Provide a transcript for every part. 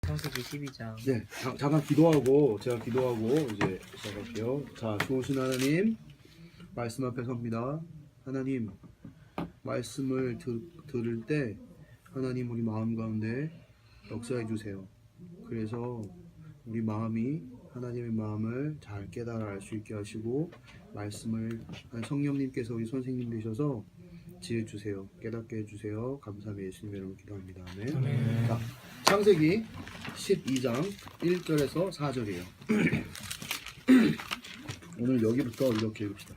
창세기 12장. 네, 잠깐 기도하고 제가 기도하고 이제 시작할게요. 자, 좋으신 하나님 말씀 앞에 섭니다. 하나님 말씀을 들을 때 하나님 우리 마음 가운데 역사해 주세요. 그래서 우리 마음이 하나님의 마음을 잘 깨달아 알 수 있게 하시고 말씀을 성령님께서 우리 선생님 되셔서 지혜 주세요. 깨닫게 해주세요. 감사하며 예수님의 이름으로 기도합니다. 아멘. 아멘. 자, 창세기 12장 1절에서 4절이에요. 오늘 여기부터 이렇게 읽읍시다.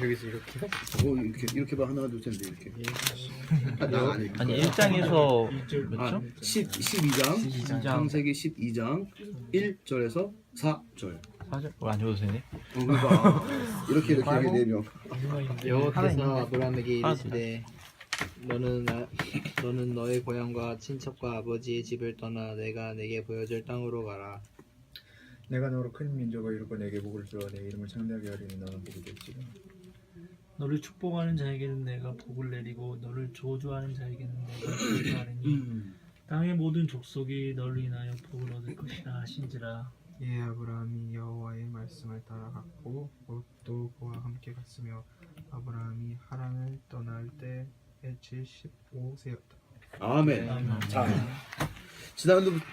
여기서 이렇게요? 이렇게 봐. 하나 둘 셋 이렇게. 아니 1장에서 아, 12장 창세기 12장 1절에서 4절. 4절? 안 줘도 되네? 그러니까 이렇게 4명. 여호와께서 아브라함에게 이르시되 너는 너의 고향과 친척과 아버지의 집을 떠나 내가 내게 보여줄 땅으로 가라. 내가 너로 큰 민족을 이루고 내게 복을 주어 내 이름을 창대하게 하리니 너는 복이 될지라. 너를 축복하는 자에게는 내가 복을 내리고 너를 저주하는 자에게는 내가 저주하리니 땅의 모든 족속이 너를 인하여 복을 얻을 것이라 하신지라. 예, 아브라함이 여호와의 말씀을 따라갔고 롯도 그와 함께 갔으며 아브라함이 하란을 떠날 때에 75세였다. 아멘. 자,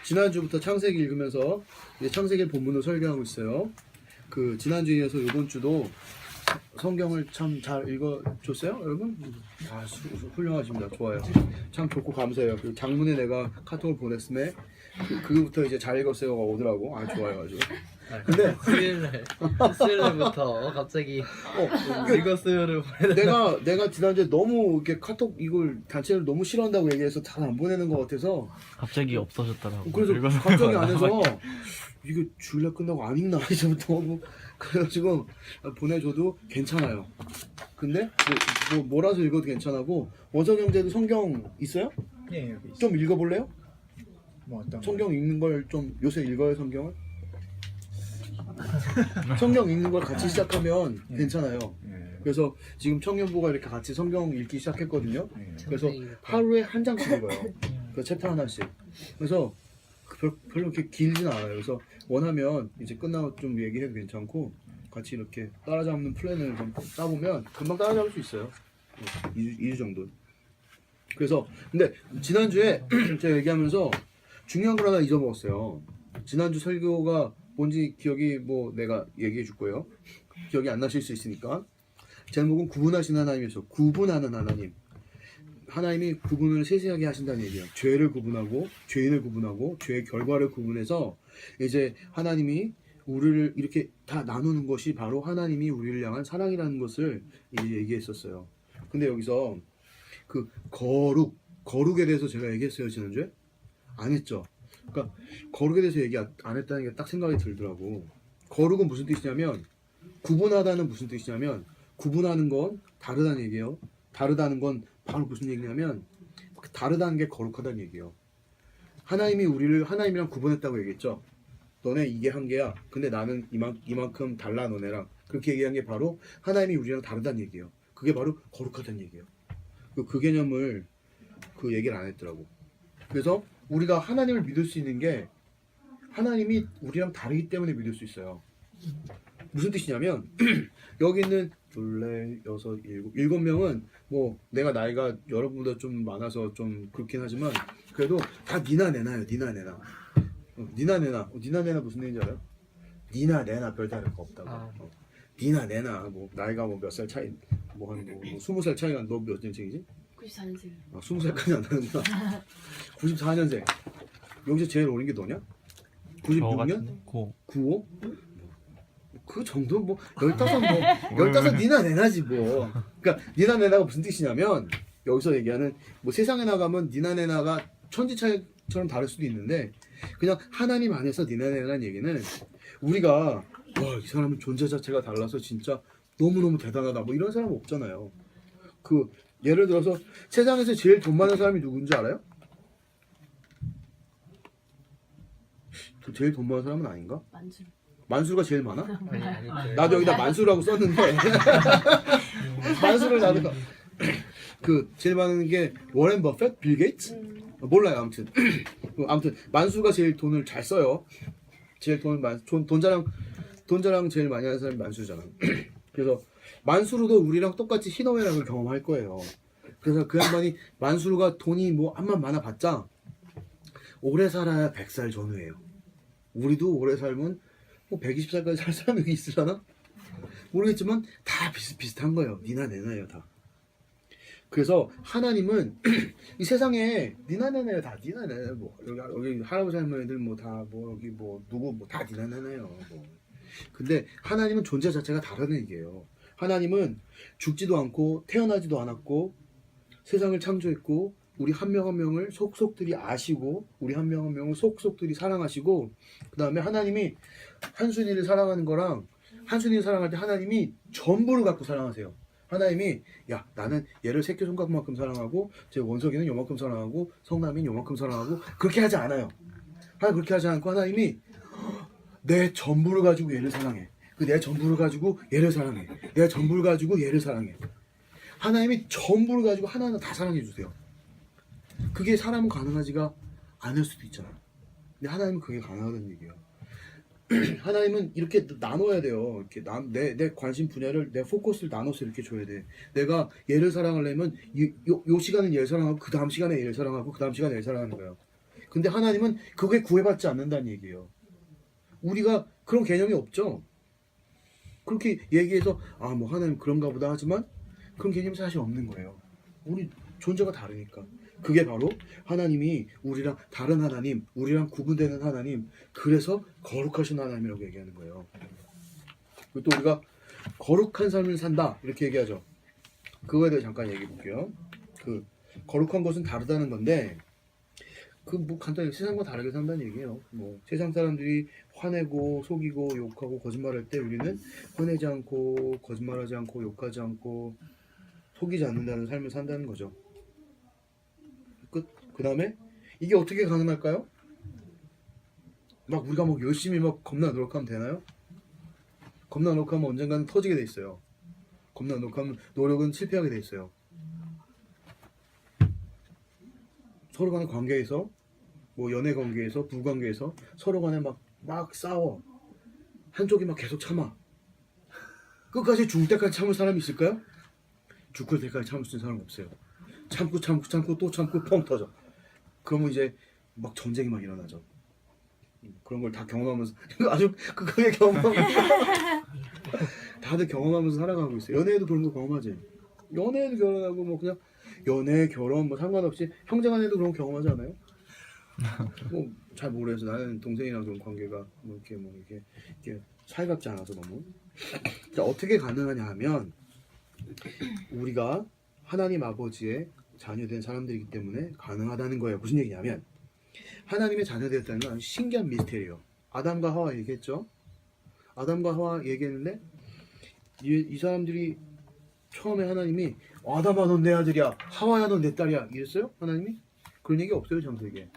지난주부터 창세기 읽으면서 이제 창세기 본문을 설교하고 있어요. 그 지난주에 이어서 이번 주도 성경을 참 잘 읽어줬어요, 여러분? 아, 훌륭하십니다. 좋아요. 참 좋고 감사해요. 그 장문에 내가 카톡을 보냈음에 그부터 이제 잘 읽었어요가 오더라고. 아, 좋아요, 아주. 근데 수요일부터 갑자기 읽었어요를 내가 지난주에 너무 이렇게 카톡 이걸 단체를 너무 싫어한다고 얘기해서 잘 안 보내는 것 같아서 갑자기 없어졌더라고. 그래서 갑자기 안에서 이거 주일날 끝나고 안 읽나 이제부터 그래가지고 보내줘도 괜찮아요. 근데 뭐 몰아서 읽어도 괜찮고 원석 형제도 성경 있어요? 예, 여기 있어. 좀 읽어볼래요? 뭐 어떤 성경 읽는 걸 좀 요새 읽어요 성경을? 성경 읽는 걸 같이 시작하면 괜찮아요. 예. 그래서 지금 청년부가 이렇게 같이 성경 읽기 시작했거든요. 예. 그래서 하루에 한 장씩 읽어요. 그 챕터 하나씩. 그래서 별로 그렇게 길진 않아요. 그래서 원하면 이제 끝나고 좀 얘기해도 괜찮고 같이 이렇게 따라잡는 플랜을 좀 짜보면 금방 따라잡을 수 있어요. 2주 정도. 그래서 근데 지난주에 제가 얘기하면서 중요한 걸 하나 잊어먹었어요. 지난주 설교가 뭔지 기억이 뭐 내가 얘기해 줄 거예요. 기억이 안 나실 수 있으니까. 제목은 구분하신 하나님이었어. 구분하는 하나님. 하나님이 구분을 세세하게 하신다는 얘기예요. 죄를 구분하고 죄인을 구분하고 죄의 결과를 구분해서 이제 하나님이 우리를 이렇게 다 나누는 것이 바로 하나님이 우리를 향한 사랑이라는 것을 이제 얘기했었어요. 근데 여기서 그 거룩에 대해서 제가 얘기했어요 지난주에? 안 했죠. 그러니까 거룩에 대해서 얘기 안 했다는 게 딱 생각이 들더라고. 거룩은 무슨 뜻이냐면 구분하다는 무슨 뜻이냐면 구분하는 건 다르다는 얘기예요. 다르다는 건 바로 무슨 얘기냐면 다르다는 게 거룩하다는 얘기예요. 하나님이 우리를 하나님이랑 구분했다고 얘기했죠. 너네 이게 한계야. 근데 나는 이만큼 달라 너네랑. 그렇게 얘기한 게 바로 하나님이 우리랑 다르다는 얘기예요. 그게 바로 거룩하다는 얘기예요. 그 개념을 그 얘기를 안 했더라고. 그래서 우리가 하나님을 믿을 수 있는 게 하나님이 우리랑 다르기 때문에 믿을 수 있어요. 무슨 뜻이냐면 여기 있는 둘, 여섯, 일곱 명은 뭐 내가 나이가 여러분보다 좀 많아서 좀 그렇긴 하지만 그래도 다 니나 내나요. 니나 내나. 니나 내나. 니나 내나 무슨 얘기인지 알아요? 니나 내나 별 다를 거 없다고. 니나 내나 뭐 나이가 뭐 몇 살 차이 뭐 한 뭐 20살 차이가 너 몇 년생이지? 94년생. 아, 20살까지 안 나는구나. 94년생. 여기서 제일 어린 게 너냐? 96년? 95? 그 정도 뭐 15 니나 내나지 뭐. 그러니까 니나 내나가 무슨 뜻이냐면 여기서 얘기하는 뭐 세상에 나가면 니나 내나가 천지 차이처럼 다를 수도 있는데 그냥 하나님 안에서 니나 내나라는 얘기는 우리가 와 이 사람은 존재 자체가 달라서 진짜 너무너무 대단하다 뭐 이런 사람 없잖아요. 그 예를 들어서 세상에서 제일 돈 많은 사람이 누군지 알아요? 제일 돈 많은 사람은 아닌가? 만수가 제일 많아? 나도 여기다 만수라고 썼는데 만수를 나도 그 제일 많은 게 워렌 버핏, 빌 게이츠 몰라요. 아무튼 아무튼 만수가 제일 돈을 잘 써요. 제일 돈 자랑 제일 많이 하는 사람이 만수잖아. 그래서 만수르도 우리랑 똑같이 희노애락을 경험할 거예요. 그래서 그 양반이 만수르가 돈이 뭐 암만 많아봤자 오래 살아야 100살 전후예요. 우리도 오래 살면 뭐 120살까지 살 사람이 있으려나? 모르겠지만 다 비슷비슷한 거예요. 니나 내나예요 다. 그래서 하나님은 이 세상에 니나 내나요 다 니나 내나요. 뭐 여기 할아버지 할머니들 뭐 다 뭐 여기 뭐 누구 뭐 다 니나 내나요. 뭐. 근데 하나님은 존재 자체가 다른 얘기예요. 하나님은 죽지도 않고 태어나지도 않았고 세상을 창조했고 우리 한 명 한 명을 속속들이 아시고 우리 한 명 한 명을 속속들이 사랑하시고 그 다음에 하나님이 한순이를 사랑하는 거랑 한순이를 사랑할 때 하나님이 전부를 갖고 사랑하세요. 하나님이 야 나는 얘를 새끼손가락만큼 사랑하고 제 원석이는 요만큼 사랑하고 성남이는 요만큼 사랑하고 그렇게 하지 않아요. 하나님 그렇게 하지 않고 하나님이 내 전부를 가지고 얘를 사랑해. 그 내 전부를 가지고 얘를 사랑해. 내 전부를 가지고 얘를 사랑해. 하나님이 전부를 가지고 하나하나 다 사랑해 주세요. 그게 사람은 가능하지가 않을 수도 있잖아. 근데 하나님은 그게 가능하다는 얘기예요. 하나님은 이렇게 나눠야 돼요. 이렇게 내 관심 분야를 내 포커스를 나눠서 이렇게 줘야 돼. 내가 얘를 사랑하려면 요 시간은 얘를 사랑하고 그 다음 시간에 얘를 사랑하고 그 다음 시간에 얘를 사랑하는 거예요. 근데 하나님은 그게 구애받지 않는다는 얘기예요. 우리가 그런 개념이 없죠. 그렇게 얘기해서 아 뭐 하나님 그런가 보다 하지만 그런 개념이 사실 없는 거예요. 우리 존재가 다르니까. 그게 바로 하나님이 우리랑 다른 하나님, 우리랑 구분되는 하나님, 그래서 거룩하신 하나님이라고 얘기하는 거예요. 또 우리가 거룩한 삶을 산다 이렇게 얘기하죠. 그거에 대해 잠깐 얘기해 볼게요. 그 거룩한 것은 다르다는 건데 그 뭐 간단히 세상과 다르게 산다는 얘기예요. 뭐 세상 사람들이 화내고 속이고 욕하고 거짓말할 때 우리는 화내지 않고 거짓말하지 않고 욕하지 않고 속이지 않는다는 삶을 산다는 거죠. 끝. 그 다음에 이게 어떻게 가능할까요? 막 우리가 막 열심히 막 겁나 노력하면 되나요? 겁나 노력하면 언젠가는 터지게 돼 있어요. 겁나 노력하면 노력은 실패하게 돼 있어요. 서로 간의 관계에서 뭐 연애 관계에서 부부 관계에서 서로 간에 막 싸워. 한쪽이 막 계속 참아. 끝까지 죽을 때까지 참을 사람이 있을까요? 죽을 때까지 참을 수 있는 사람 없어요. 참고 또 참고 펑 터져. 그러면 이제 막 전쟁이 막 일어나죠. 그런 걸 다 경험하면서 아주 극하게 경험하고 다들 경험하면서 살아가고 있어요. 연애에도 그런 거 경험하지. 연애에도 결혼하고 뭐 그냥 연애 결혼 뭐 상관없이 형제간에도 그런 거 경험하지 않아요? 뭐 잘 모르겠어. 나는 동생이랑 그런 관계가 뭐 이렇게 살갑지 않아서 너무. 자, 어떻게 가능하냐 하면 우리가 하나님 아버지의 자녀된 사람들이기 때문에 가능하다는 거예요. 무슨 얘기냐면 하나님의 자녀되었다는 건 아주 신기한 미스테리예요. 아담과 하와 얘기했죠. 아담과 하와 얘기했는데 이 사람들이 처음에 하나님이 아담아 넌 내 아들이야, 하와야 넌 내 딸이야 이랬어요? 하나님이? 그런 얘기 없어요 창세기에.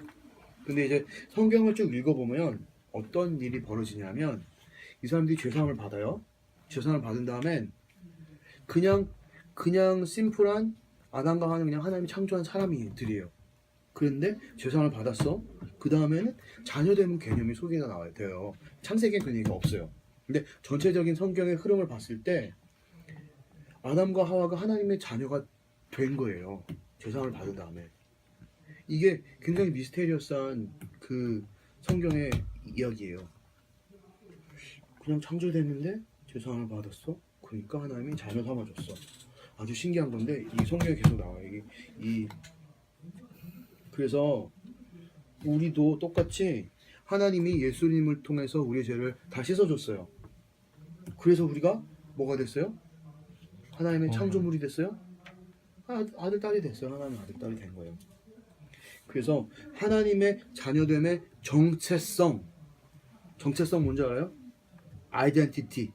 근데 이제 성경을 쭉 읽어보면 어떤 일이 벌어지냐면 이 사람들이 죄사함을 받아요. 죄사함을 받은 다음엔 그냥 심플한 아담과 하와는 그냥 하나님이 창조한 사람들이에요. 그런데 죄사함을 받았어. 그 다음에는 자녀되는 개념이 소개가 나와야 돼요. 창세기에 그런 얘기가 없어요. 근데 전체적인 성경의 흐름을 봤을 때 아담과 하와가 하나님의 자녀가 된 거예요. 죄사함을 받은 다음에. 이게 굉장히 미스테리어스한 그 성경의 이야기예요. 그냥 창조됐는데 죄사함을 받았어. 그러니까 하나님이 자녀 삼아줬어. 아주 신기한 건데 이 성경에 계속 나와요. 그래서 우리도 똑같이 하나님이 예수님을 통해서 우리의 죄를 다 씻어줬어요. 그래서 우리가 뭐가 됐어요? 하나님의 창조물이 됐어요? 아들, 딸이 됐어요. 하나님의 아들, 딸이 된 거예요. 그래서 하나님의 자녀됨의 정체성 뭔지 알아요? 아이덴티티.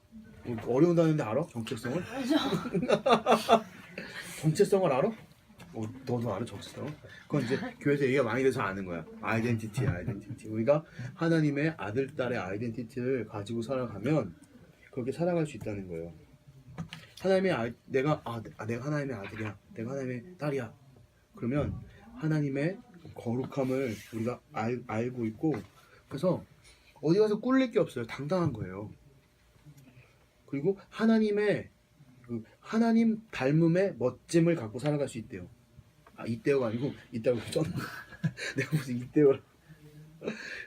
어려운 단어인데 알아? 정체성을? 정체성을 알아? 너도 알아 정체성? 그건 이제 교회에서 얘기가 많이 돼서 아는 거야. 아이덴티티. 우리가 하나님의 아들, 딸의 아이덴티티를 가지고 살아가면 그렇게 살아갈 수 있다는 거예요. 내가 하나님의 아들이야. 내가 하나님의 딸이야. 그러면 하나님의 거룩함을 우리가 알고 있고, 그래서 어디 가서 꿀릴 게 없어요. 당당한 거예요. 그리고 하나님의 하나님 닮음의 멋짐을 갖고 살아갈 수 있대요. 이때요가 아니고 이때요 좀 내가 무슨 이때요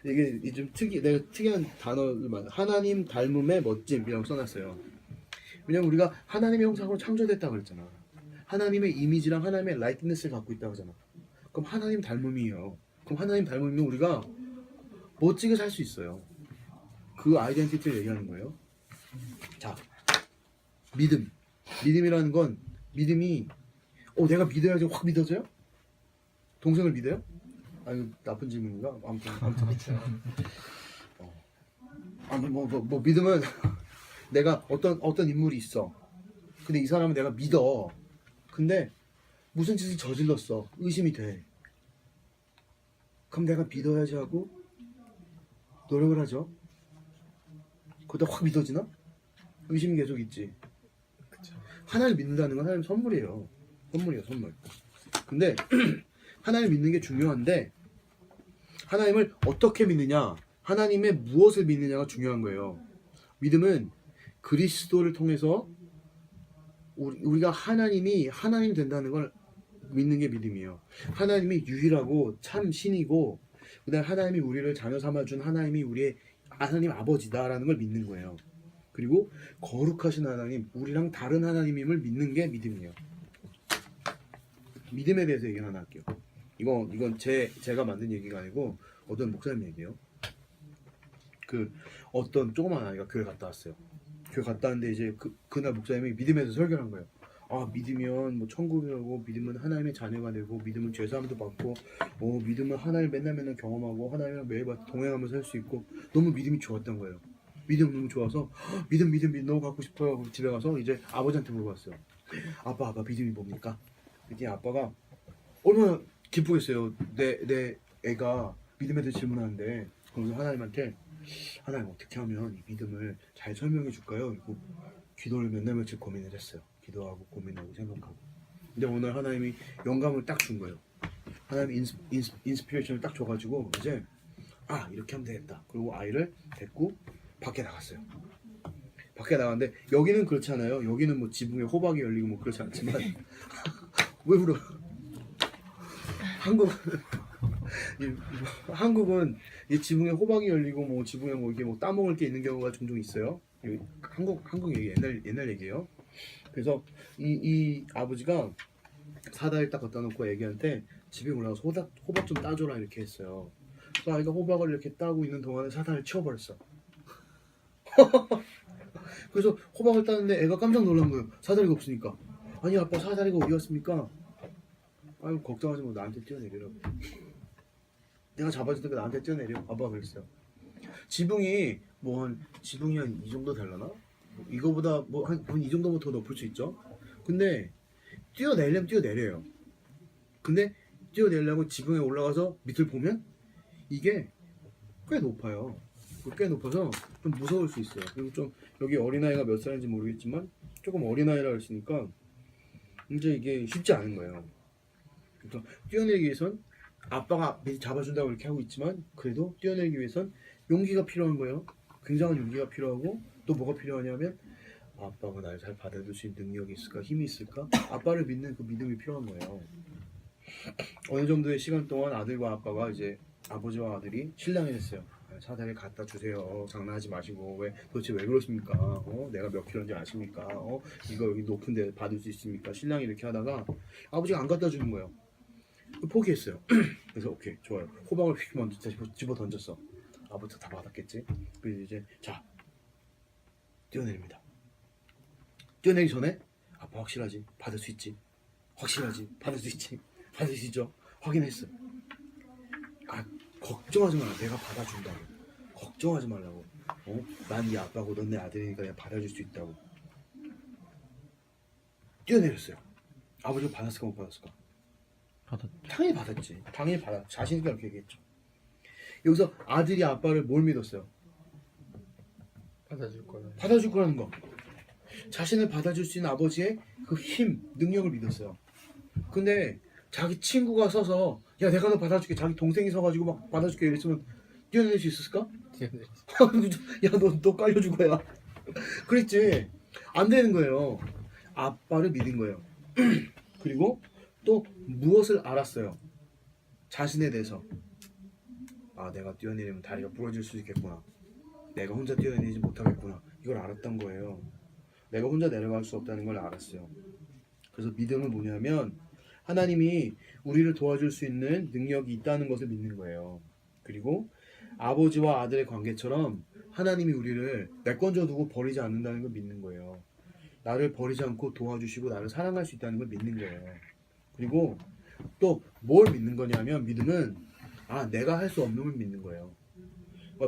이게 좀 내가 특이한 단어를 말 하나님 닮음의 멋짐이라고 써놨어요. 왜냐면 우리가 하나님의 형상으로 창조됐다고 그랬잖아. 하나님의 이미지랑 하나님의 라이트니스를 갖고 있다고 하잖아. 그럼 하나님 닮음이에요. 그럼 하나님 닮음이면 우리가 멋지게 살 수 있어요. 그 아이덴티티를 얘기하는 거예요. 자, 믿음이라는 건 믿음이 내가 믿어야지 확 믿어져요? 동생을 믿어요? 아니 나쁜 질문인가? 아무튼 뭐 믿음은 내가 어떤 인물이 있어. 근데 이 사람은 내가 믿어. 근데 무슨 짓을 저질렀어. 의심이 돼. 그럼 내가 믿어야지 하고 노력을 하죠. 그러다 확 믿어지나? 의심이 계속 있지. 하나님 믿는다는 건 하나님 선물이에요. 선물. 근데 하나님 믿는 게 중요한데 하나님을 어떻게 믿느냐, 하나님의 무엇을 믿느냐가 중요한 거예요. 믿음은 그리스도를 통해서 우리가 하나님이 하나님 된다는 걸 믿는 게 믿음이에요. 하나님이 유일하고 참 신이고 그다음 하나님이 우리를 자녀 삼아준 하나님이 우리의 하나님 아버지다라는 걸 믿는 거예요. 그리고 거룩하신 하나님, 우리랑 다른 하나님임을 믿는 게 믿음이에요. 믿음에 대해서 얘기 하나 할게요. 이건 제가 만든 얘기가 아니고 어떤 목사님 얘기예요. 어떤 조그만 아이가 교회 갔다 왔어요. 교회 갔다 왔는데 이제 그날 목사님이 믿음에 대해서 설교를 한 거예요. 믿으면 뭐 천국이라고, 믿으면 하나님의 자녀가 되고, 믿으면 죄사함도 받고, 믿으면 하나님 맨날 경험하고, 하나님이랑 매일 동행하면서 살 수 있고, 너무 믿음이 좋았던 거예요. 믿음 너무 좋아서 믿음 너무 갖고 싶어요 하고 집에 가서 이제 아버지한테 물어봤어요. 아빠 믿음이 뭡니까? 이렇게 아빠가 얼마나 기쁘겠어요. 내 애가 믿음에 대해 질문하는데. 그래서 하나님한테 하나님 어떻게 하면 이 믿음을 잘 설명해 줄까요? 그리고 기도를 몇 날 며칠 고민을 했어요. 기도하고 고민하고 생각하고. 근데 오늘 하나님이 영감을 딱 준 거예요. 하나님이 인스피레이션을 딱 줘가지고 이제 이렇게 하면 되겠다. 그리고 아이를 데리고 밖에 나갔어요. 밖에 나갔는데 여기는 그렇지 않아요. 여기는 뭐 지붕에 호박이 열리고 뭐 그렇지 않지만 왜 울어? 한국은 이 지붕에 호박이 열리고 뭐 지붕에 뭐 이게 뭐 따먹을 게 있는 경우가 종종 있어요. 한국 얘기 옛날 얘기예요. 그래서 이 아버지가 사다리 딱 갖다 놓고 애기한테 집에 올라가서 호박 좀 따줘라 이렇게 했어요. 그래서 아이가 호박을 이렇게 따고 있는 동안에 사다리를 치워버렸어. 그래서 호박을 따는데 애가 깜짝 놀란 거예요. 사다리가 없으니까. 아니 아빠 사다리가 어디 갔습니까? 아유 걱정하지 마, 나한테 뛰어내리라고. 내가 잡아줄 테니까 나한테 뛰어내려. 아빠가 그랬어요. 지붕이 한 이 정도 되려나? 이거보다 한 이 정도면 더 높을 수 있죠. 근데 뛰어내려면 뛰어내려요. 근데 뛰어내려고 지붕에 올라가서 밑을 보면 이게 꽤 높아요. 꽤 높아서 좀 무서울 수 있어요. 그리고 좀 여기 어린아이가 몇 살인지 모르겠지만 조금 어린아이라 했으니까 이제 이게 쉽지 않은 거예요. 그래서 뛰어내기 위해선 아빠가 밑에 잡아준다고 이렇게 하고 있지만 그래도 뛰어내기 위해선 용기가 필요한 거예요. 굉장한 용기가 필요하고 또 뭐가 필요하냐면 아빠가 날 잘 받아줄 수 있는 능력이 있을까, 힘이 있을까? 아빠를 믿는 그 믿음이 필요한 거예요. 어느 정도의 시간 동안 아들과 아빠가 이제 아버지와 아들이 신랑이 됐어요. 사다리 갖다 주세요. 장난하지 마시고 도대체 왜 그러십니까? 내가 몇 킬로인지 아십니까? 이거 여기 높은데 받을 수 있습니까? 신랑이 이렇게 하다가 아버지가 안 갖다 주는 거예요. 포기했어요. 그래서 오케이 좋아요. 호박을 휙 먼저 집어 던졌어. 아버지가 다 받았겠지. 그래서 이제 자 뛰어내립니다. 뛰어내기 전에 아빠 확실하지? 받을 수 있지? 확실하지? 받을 수 있지? 받을 수 있죠? 확인했어. 걱정하지 마라. 내가 받아준다고. 걱정하지 말라고. 난 네 아빠고 넌 내 아들이니까 내가 받아줄 수 있다고. 뛰어내렸어요. 아버지가 받았을까 못 받았을까? 당연히 받았지. 당연히 받았지. 자신있게 그렇게 얘기했죠. 여기서 아들이 아빠를 뭘 믿었어요? 받아줄 거라는 거. 자신을 받아줄 수 있는 아버지의 그 힘, 능력을 믿었어요. 근데 자기 친구가 서서 야 내가 너 받아줄게. 자기 동생이 서가지고 막 받아줄게 이랬으면 뛰어낼 수 있었을까? 야 너 깔려 죽어야. 그랬지. 안 되는 거예요. 아빠를 믿은 거예요. 그리고 또 무엇을 알았어요? 자신에 대해서. 아 내가 뛰어내리면 다리가 부러질 수 있겠구나. 내가 혼자 뛰어내리지 못하겠구나. 이걸 알았던 거예요. 내가 혼자 내려갈 수 없다는 걸 알았어요. 그래서 믿음은 뭐냐면 하나님이 우리를 도와줄 수 있는 능력이 있다는 것을 믿는 거예요. 그리고 아버지와 아들의 관계처럼 하나님이 우리를 메건져 두고 버리지 않는다는 걸 믿는 거예요. 나를 버리지 않고 도와주시고 나를 사랑할 수 있다는 걸 믿는 거예요. 그리고 또 뭘 믿는 거냐면 믿음은 내가 할 수 없는 걸 믿는 거예요.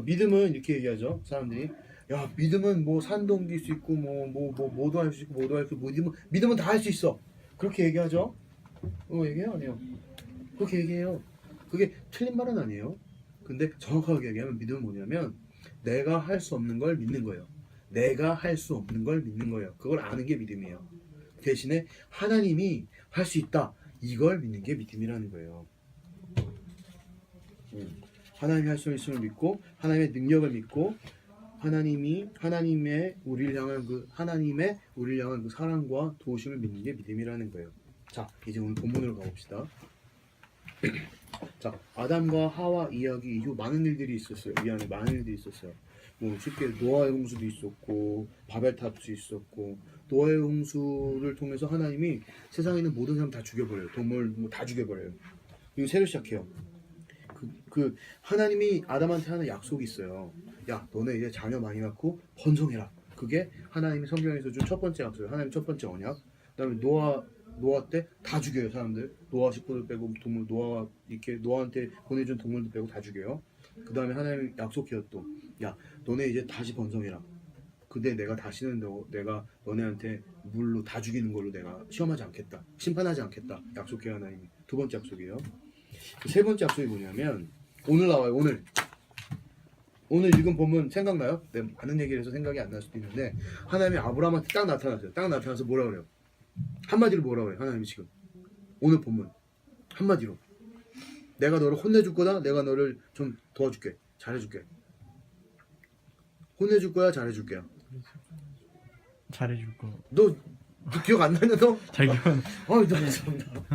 믿음은 이렇게 얘기하죠. 사람들이 야 믿음은 뭐 산도 옮길 수 있고 뭐도 할 수 있고 뭐도 할 수 있고 믿음은 다 할 수 있어. 그렇게 얘기하죠. 얘기해요? 아니요. 그렇게 얘기해요. 그게 틀린 말은 아니에요. 근데 정확하게 얘기하면 믿음은 뭐냐면 내가 할 수 없는 걸 믿는 거예요. 내가 할 수 없는 걸 믿는 거예요. 그걸 아는 게 믿음이에요. 대신에 하나님이 할 수 있다. 이걸 믿는 게 믿음이라는 거예요. 하나님이 할 수 있음을 믿고 하나님의 능력을 믿고 하나님의 우리를 향한 그 사랑과 도우심을 믿는 게 믿음이라는 거예요. 자, 이제 오늘 본문으로 가봅시다. 자, 아담과 하와 이야기 이후 많은 일들이 있었어요. 이 안에 많은 일들이 있었어요. 뭐 쉽게 노아의 홍수도 있었고 바벨탑도 있었고 노아의 홍수를 통해서 하나님이 세상에 있는 모든 사람 다 죽여버려요. 동물 뭐 다 죽여버려요. 그리고 새로 시작해요. 그 하나님이 아담한테 하는 약속이 있어요. 야 너네 이제 자녀 많이 낳고 번성해라. 그게 하나님이 성경에서 준 첫 번째 약속이에요. 하나님 첫 번째 언약. 그다음에 노아 때 다 죽여요. 사람들 노아 식구들 빼고 동물 노아한테 보내준 동물들 빼고 다 죽여요. 그 다음에 하나님 약속해요. 또 야 너네 이제 다시 번성해라. 근데 내가 다시는 내가 너네한테 물로 다 죽이는 걸로 내가 시험하지 않겠다. 심판하지 않겠다. 약속해요. 하나님이. 두 번째 약속이에요. 세 번째 약속이 뭐냐면 오늘 나와요. 오늘 읽은 본문 생각나요? 네, 많은 얘기를 해서 생각이 안 날 수도 있는데 하나님이 아브라함한테 딱 나타났어요. 딱 나타나서 뭐라 그래요? 한마디로 뭐라 그래요? 하나님이 지금 오늘 본문 한마디로 내가 너를 혼내줄 거다. 내가 너를 좀 도와줄게. 잘해줄게. 혼내줄 거야. 잘해줄게요. 잘해줄 거. 너 기억 안 나냐 너? 잘 기억. 너 죄송합니다.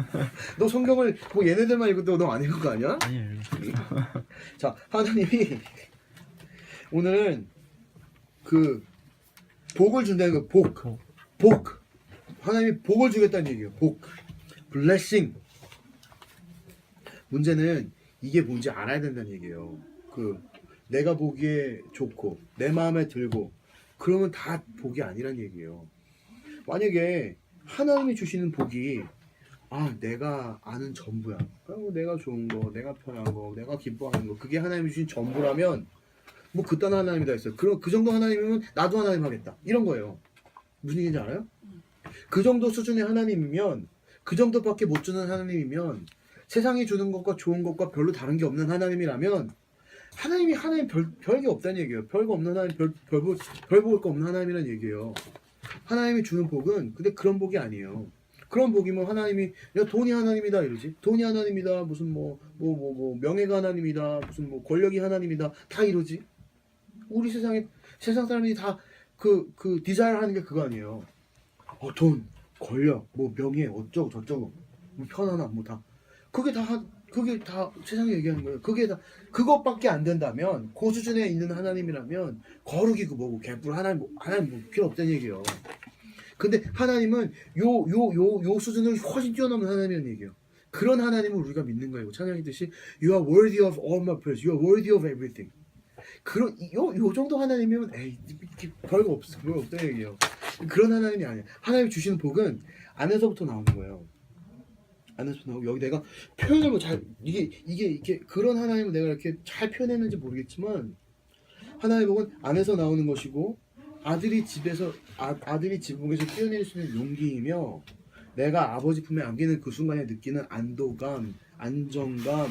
너 성경을 뭐 얘네들만 읽었다고 너 안 읽은 거 아니야? 아니에요. 자, 하나님이 오늘은 그 복을 준다는 거. 복. 하나님이 복을 주겠다는 얘기예요. 복. 블레싱. 문제는 이게 뭔지 알아야 된다는 얘기예요. 내가 보기에 좋고 내 마음에 들고 그러면 다 복이 아니란 얘기예요. 만약에 하나님이 주시는 복이 내가 아는 전부야. 내가 좋은 거, 내가 편한 거, 내가 기뻐하는 거 그게 하나님이 주신 전부라면 뭐 그딴 하나님이 다 있어요. 그 정도 하나님이면 나도 하나님 하겠다. 이런 거예요. 무슨 얘기인지 알아요? 그 정도 수준의 하나님이면 그 정도밖에 못 주는 하나님이면 세상이 주는 것과 좋은 것과 별로 다른 게 없는 하나님이라면 하나님 별게 없다는 얘기예요. 별거 없는 하나님, 별 볼 거 없는 하나님이라는 얘기예요. 하나님이 주는 복은 근데 그런 복이 아니에요. 그런 복이면 하나님이 야 돈이 하나님이다 이러지. 돈이 하나님이다. 무슨 뭐 명예가 하나님이다. 무슨 뭐 권력이 하나님이다. 다 이러지. 우리 세상 사람들이 다 그 디자이어 하는 게 그거 아니에요. 돈, 권력, 뭐 명예 어쩌고 저쩌고 뭐 편안함 뭐 다 그게 다 세상에 얘기하는 거예요. 그게 다 그것밖에 안 된다면 그 수준에 있는 하나님이라면 거룩이 뭐고 개뿔 하나님 뭐 필요 없다는 얘기예요. 근데 하나님은 요 수준을 훨씬 뛰어넘는 하나님이라는 얘기예요. 그런 하나님을 우리가 믿는 거예요. 찬양했듯이 You are worthy of all my praise. You are worthy of everything. 그런 요 정도 하나님이면 별거 없다는 얘기예요. 그런 하나님이 아니에요. 하나님이 주시는 복은 안에서부터 나오는 거예요. 안에서 나오고 여기 내가 표현을 뭐 잘 이게 그런 하나님을 내가 이렇게 잘 표현했는지 모르겠지만 하나님의 복은 안에서 나오는 것이고 아들이 지붕에서 뛰어내릴 수 있는 용기이며 내가 아버지 품에 안기는 그 순간에 느끼는 안도감, 안정감,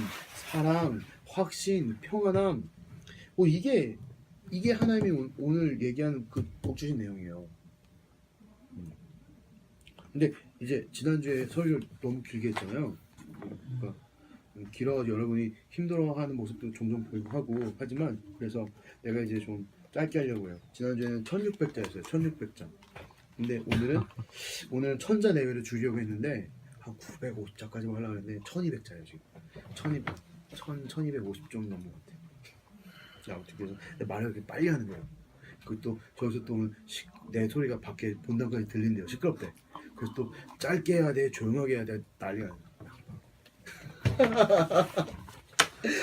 사랑, 확신, 평안함 이게 하나님이 오늘 얘기하는 그 복 주신 내용이에요. 근데 이제 지난주에 설교를 너무 길게 했잖아요. 그러니까 길어 여러분이 힘들어하는 모습도 종종 보이고 하고 하지만 그래서 내가 이제 좀 짧게 하려고 해요. 지난주에는 1600자였어요. 1600자. 근데 오늘은 1000자 내외로 줄이려고 했는데 한 950자까지만 하려고 했는데 1200자예요 지금. 1250 좀 넘는 것 같아요. 자, 아무튼 그래서 말을 이렇게 빨리 하는 거예요. 그또 저기서 또 내 소리가 밖에 본당까지 들린대요. 시끄럽대. 그래서 또 짧게 해야 돼, 조용하게 해야 돼, 난리가 나요.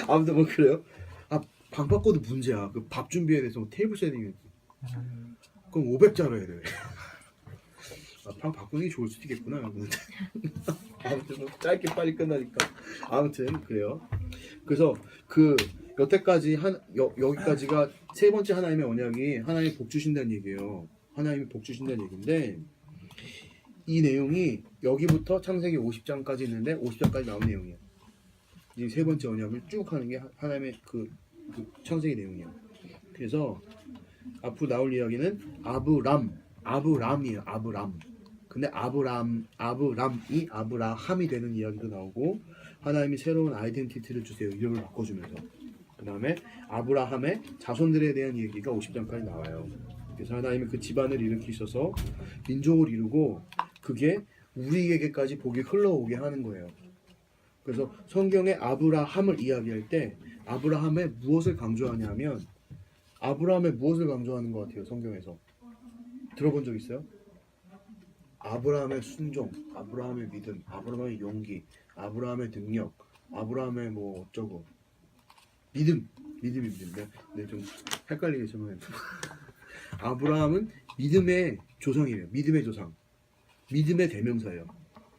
아무튼 뭐 그래요. 방 바꿔도 문제야. 그 밥 준비해야 돼서 테이블 세팅이 그럼 500자로 해야 돼. 방 바꾸는 게 좋을 수도 있겠구나. 아무튼 뭐 짧게 빨리 끝나니까. 아무튼 그래요. 그래서 그 여태까지 여기까지가 세 번째 하나님의 언약이 하나님이 복 주신다는 얘기예요. 하나님이 복 주신다는 얘기인데 이 내용이 여기부터 창세기 50장까지 있는데 50장까지 나온 내용이에요. 이 세 번째 언약을 쭉 하는 게 하나님의 그 창세기 내용이에요. 그래서 앞으로 나올 이야기는 아브람이에요. 아브람. 근데 아브람이 아브라함이 되는 이야기도 나오고 하나님이 새로운 아이덴티티를 주세요. 이름을 바꿔주면서 그 다음에 아브라함의 자손들에 대한 얘기가 50장까지 나와요. 그래서 하나님이 그 집안을 일으키셔서 민족을 이루고 그게 우리에게까지 복이 흘러오게 하는 거예요. 그래서 성경에 아브라함을 이야기할 때 아브라함의 무엇을 강조하냐면 아브라함의 무엇을 강조하는 것 같아요. 성경에서 들어본 적 있어요? 아브라함의 순종, 아브라함의 믿음, 아브라함의 용기, 아브라함의 능력, 아브라함의 뭐 어쩌고 믿음이 믿음인데 근데 좀 헷갈리겠지만 아브라함은 믿음의 조상이에요. 믿음의 조상, 믿음의 대명사예요.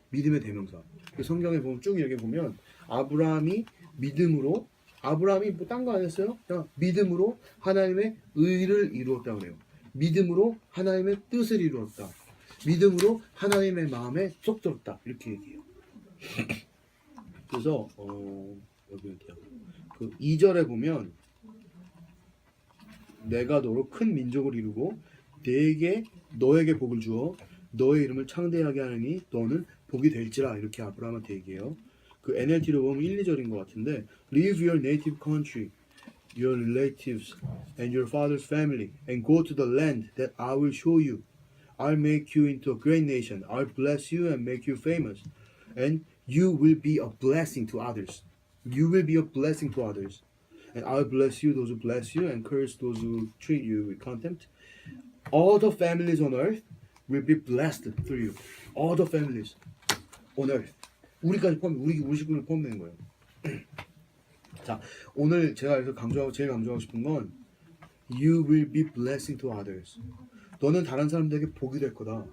믿음의 대명사. 그 성경에 보면 쭉 이렇게 보면 아브라함이 믿음으로 아브라함이 뭐 딴 거 안 했어요? 그냥 믿음으로 하나님의 의를 이루었다 그래요. 믿음으로 하나님의 뜻을 이루었다. 믿음으로 하나님의 마음에 쏙 들었다. 이렇게 얘기해요. 그래서 여기 이렇게 그 2절에 보면 내가 너로 큰 민족을 이루고 너에게 복을 주어 너의 이름을 창대하게 하느니 너는 복이 될지라 이렇게 아브라함한테 얘기해요. 그 NLT로 보면 1, 2절인 것 같은데 Leave your native country, your relatives and your father's family and go to the land that I will show you. I'll make you into a great nation. I'll bless you and make you famous. And you will be a blessing to others. You will be a blessing to others. And I'll bless you, those who bless you, and curse those who treat you with contempt. All the families on earth will be blessed through you. All the families on earth. 우리 식구를 포함되는 거예요. 자, 오늘 제가 여기서 제일 강조하고 싶은 건 You will be blessing to others. 너는 다른 사람들에게 복이 될 거다.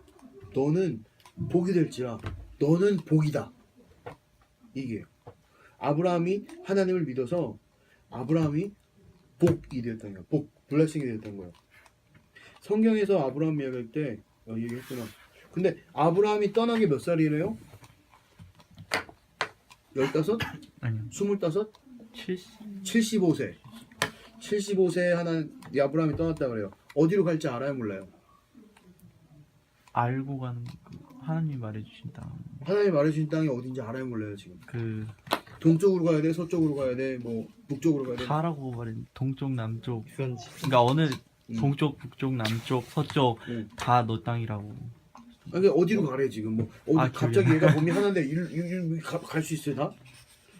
너는 복이 될지라. 너는 복이다. 이게요. 아브라함이 하나님을 믿어서 아브라함이 복이 되었다는 거예요. 블레싱이 되었다는 거예요. 성경에서 아브라함 이야기할 때 얘기했구나. 근데 아브라함이 떠난 게 몇 살이래요? 15? 아니요. 25? 70? 75세. 75세에 아브라함이 떠났다 그래요. 어디로 갈지 알아요, 몰라요? 알고 가는 하나님이 말해주신 땅. 하나님이 말해주신 땅이 어딘지 알아요, 몰라요, 지금? 그 동쪽으로 가야 돼, 서쪽으로 가야 돼, 뭐 북쪽으로 가야 돼. 다라고 말인 동쪽 남쪽. 유선지. 그러니까 어느 동쪽 북쪽 남쪽 서쪽 다 너 땅이라고. 아니, 어디로 가래 지금? 뭐 갑자기 얘가 몸이 하나인데 갈 수 있어요, 다?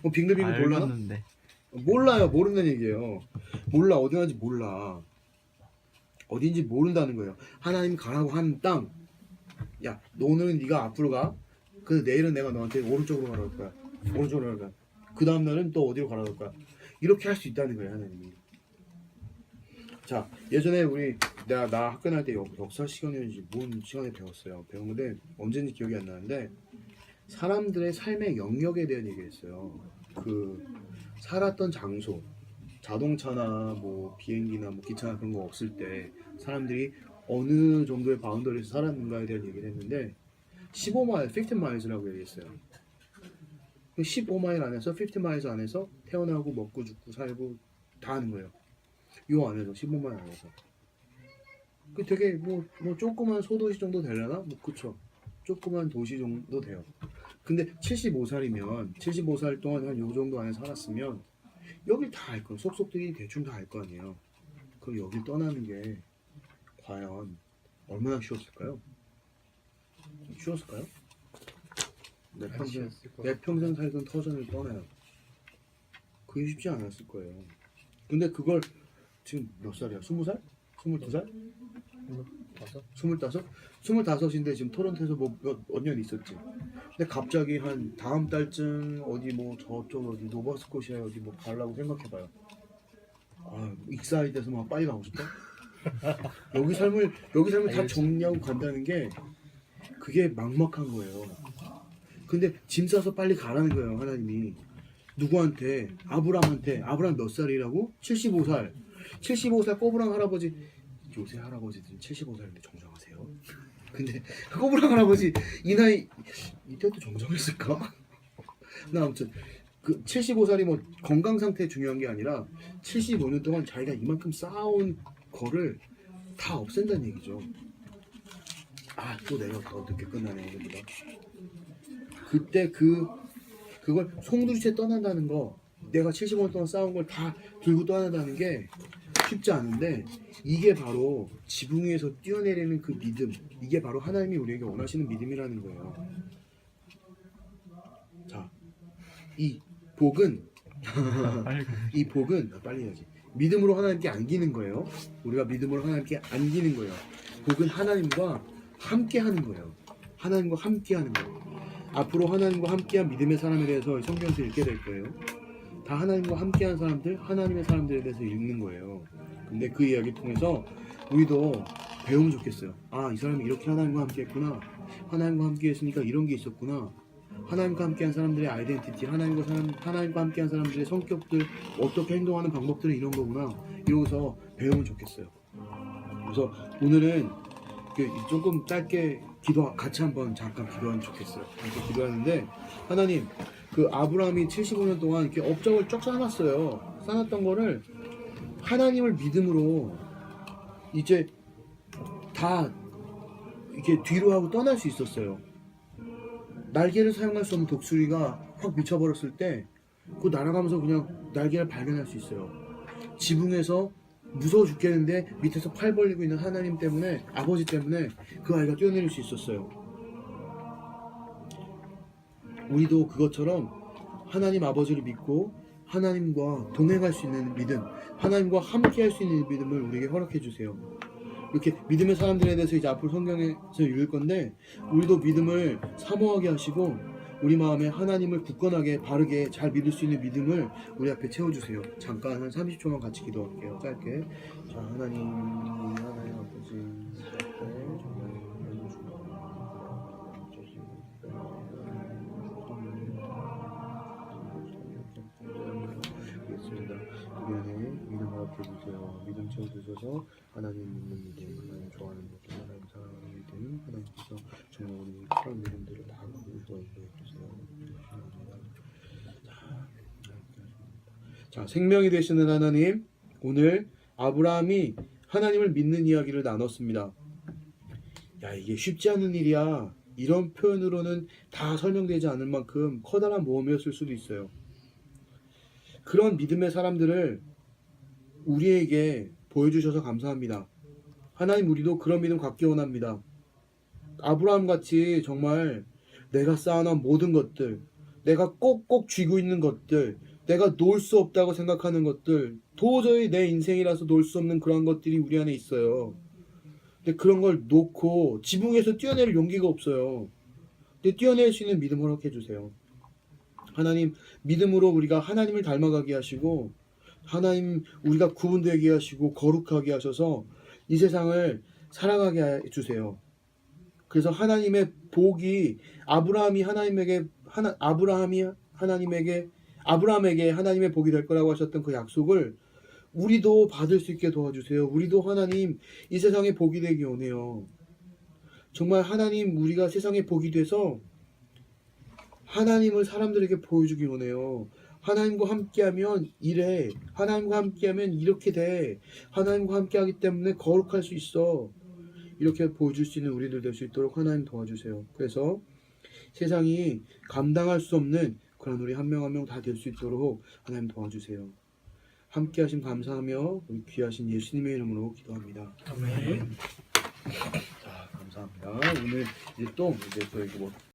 뭐 빙글빙글 돌라나? 알겠는데. 몰라요, 모른다는 얘기예요. 몰라, 어디 가는지 몰라. 어딘지 모른다는 거예요. 하나님 가라고 하는 땅. 야, 오늘은 네가 앞으로 가. 그래서 내일은 내가 너한테 오른쪽으로 가라고 할 거야. 오른쪽으로 가라고 할 거야. 그 다음 날은 또 어디로 가라고 할 거야. 이렇게 할 수 있다는 거예요, 하나님이. 자, 예전에 나 학교 다닐 때 역사 시간이었는지 뭔 시간에 배웠어요. 배웠는데 언제인지 기억이 안 나는데 사람들의 삶의 영역에 대한 얘기를 했어요. 그 살았던 장소, 자동차나 뭐 비행기나 뭐 기차나 그런 거 없을 때 사람들이 어느 정도의 바운더리에서 살았는가에 대한 얘기를 했는데 15마일, 15마일즈라고 얘기했어요. 15마일 안에서, 50마일 안에서 태어나고 먹고 죽고 살고 다 하는 거예요. 요 안에서, 15마일 안에서. 그 되게 뭐 조그만 소도시 정도 되려나? 뭐 그쵸. 조그만 도시 정도 돼요. 근데 75살이면 75살 동안 한 요 정도 안에 살았으면 여길 다 알 거예요. 속속들이 대충 다 알 거 아니에요. 그럼 여길 떠나는 게 과연 얼마나 쉬웠을까요? 쉬웠을까요? 내 평생 살던 터전을 떠나요. 그게 쉽지 않았을 거예요. 근데 그걸 지금 몇 살이야? 20살? 22살? 25? 25인데 지금 토론토에서 몇 년 있었지. 근데 갑자기 한 다음 달쯤 어디 뭐 저쪽 어디 노바스코시아에 어디 뭐 가려고 생각해봐요. 아, 익사이 돼서 막 빨리 가고 싶다. 여기 삶을 다 정리하고 간다는 게 그게 막막한 거예요. 근데 짐 싸서 빨리 가라는 거예요, 하나님이. 누구한테? 아브람 몇 살이라고? 75살. 75살 꼬부랑 할아버지. 요새 할아버지들은 75살인데 정정하세요. 근데 꼬부랑 할아버지 이 나이 이때도 정정했을까? 나 아무튼 그 75살이 뭐 건강 상태 중요한 게 아니라 75년 동안 자기가 이만큼 쌓아온 거를 다 없앤다는 얘기죠. 아, 또 내가 더 늦게 끝나네 오늘보다. 그때 그걸 송두리째 떠난다는 거, 내가 75년 동안 쌓은 걸 다 들고 떠난다는 게 쉽지 않은데, 이게 바로 지붕 위에서 뛰어내리는 그 믿음, 이게 바로 하나님이 우리에게 원하시는 믿음이라는 거예요. 자, 이 복은 이 복은 빨리 해야지. 믿음으로 하나님께 안기는 거예요. 우리가 믿음으로 하나님께 안기는 거예요. 복은 하나님과 함께 하는 거예요. 하나님과 함께 하는 거예요. 앞으로 하나님과 함께한 믿음의 사람에 대해서 성경에서 읽게 될 거예요. 다 하나님과 함께한 사람들, 하나님의 사람들에 대해서 읽는 거예요. 근데 그 이야기 통해서 우리도 배우면 좋겠어요. 아, 이 사람이 이렇게 하나님과 함께 했구나. 하나님과 함께 했으니까 이런 게 있었구나. 하나님과 함께한 사람들의 아이덴티티, 하나님과 함께한 사람들의 성격들, 어떻게 행동하는 방법들은 이런 거구나. 이러고서 배우면 좋겠어요. 그래서 오늘은 조금 짧게 같이 한번 잠깐 기도하면 좋겠어요. 이렇게 기도하는데, 하나님, 그 아브라함이 75년 동안 이렇게 업적을 쫙 쌓아놨어요. 쌓아놨던 거를 하나님을 믿음으로 이제 다 이렇게 뒤로 하고 떠날 수 있었어요. 날개를 사용할 수 없는 독수리가 확 미쳐버렸을 때 그 날아가면서 그냥 날개를 발견할 수 있어요. 지붕에서 무서워 죽겠는데 밑에서 팔 벌리고 있는 하나님 때문에, 아버지 때문에 그 아이가 뛰어내릴 수 있었어요. 우리도 그것처럼 하나님 아버지를 믿고 하나님과 동행할 수 있는 믿음, 하나님과 함께 할 수 있는 믿음을 우리에게 허락해 주세요. 이렇게 믿음의 사람들에 대해서 이제 앞으로 성경에서 읽을 건데, 우리도 믿음을 사모하게 하시고 우리 마음에 하나님을 굳건하게 바르게 잘 믿을 수 있는 믿음을 우리 앞에 채워주세요. 잠깐 한 30초만 같이 기도할게요. 짧게. 자, 하나님, 우리 하나님 아버지 정말 알겠습니다. 우리 안에 믿음 허락해 주세요. 믿음 채워주셔서 하나님 믿는 믿음, 하나님 좋아하는 믿음, 하나님 사랑하는 믿음, 하나님께서 정말 우리 그런 믿음들을 다 구해주세요. 자, 생명이 되시는 하나님, 오늘 아브라함이 하나님을 믿는 이야기를 나눴습니다. 야, 이게 쉽지 않은 일이야. 이런 표현으로는 다 설명되지 않을 만큼 커다란 모험이었을 수도 있어요. 그런 믿음의 사람들을 우리에게 보여주셔서 감사합니다. 하나님, 우리도 그런 믿음 갖기 원합니다. 아브라함 같이 정말 내가 쌓아놓은 모든 것들, 내가 꼭꼭 쥐고 있는 것들, 내가 놓을 수 없다고 생각하는 것들, 도저히 내 인생이라서 놓을 수 없는 그런 것들이 우리 안에 있어요. 근데 그런 걸 놓고 지붕에서 뛰어내릴 용기가 없어요. 근데 뛰어낼 수 있는 믿음 허락해 주세요. 하나님, 믿음으로 우리가 하나님을 닮아가게 하시고, 하나님, 우리가 구분되게 하시고 거룩하게 하셔서 이 세상을 살아가게 해주세요. 그래서 하나님의 복이 아브라함에게 하나님의 복이 될 거라고 하셨던 그 약속을 우리도 받을 수 있게 도와주세요. 우리도 하나님, 이 세상에 복이 되기 원해요. 정말 하나님, 우리가 세상에 복이 돼서 하나님을 사람들에게 보여주기 원해요. 하나님과 함께하면 이래, 하나님과 함께하면 이렇게 돼, 하나님과 함께하기 때문에 거룩할 수 있어, 이렇게 보여줄 수 있는 우리들 될 수 있도록 하나님 도와주세요. 그래서 세상이 감당할 수 없는 그런 우리 한 명 한 명 다 될 수 있도록 하나님 도와주세요. 함께 하심 감사하며 우리 귀하신 예수님의 이름으로 기도합니다. 아멘. 자, 감사합니다. 오늘 이제 또 이제 저희 뭐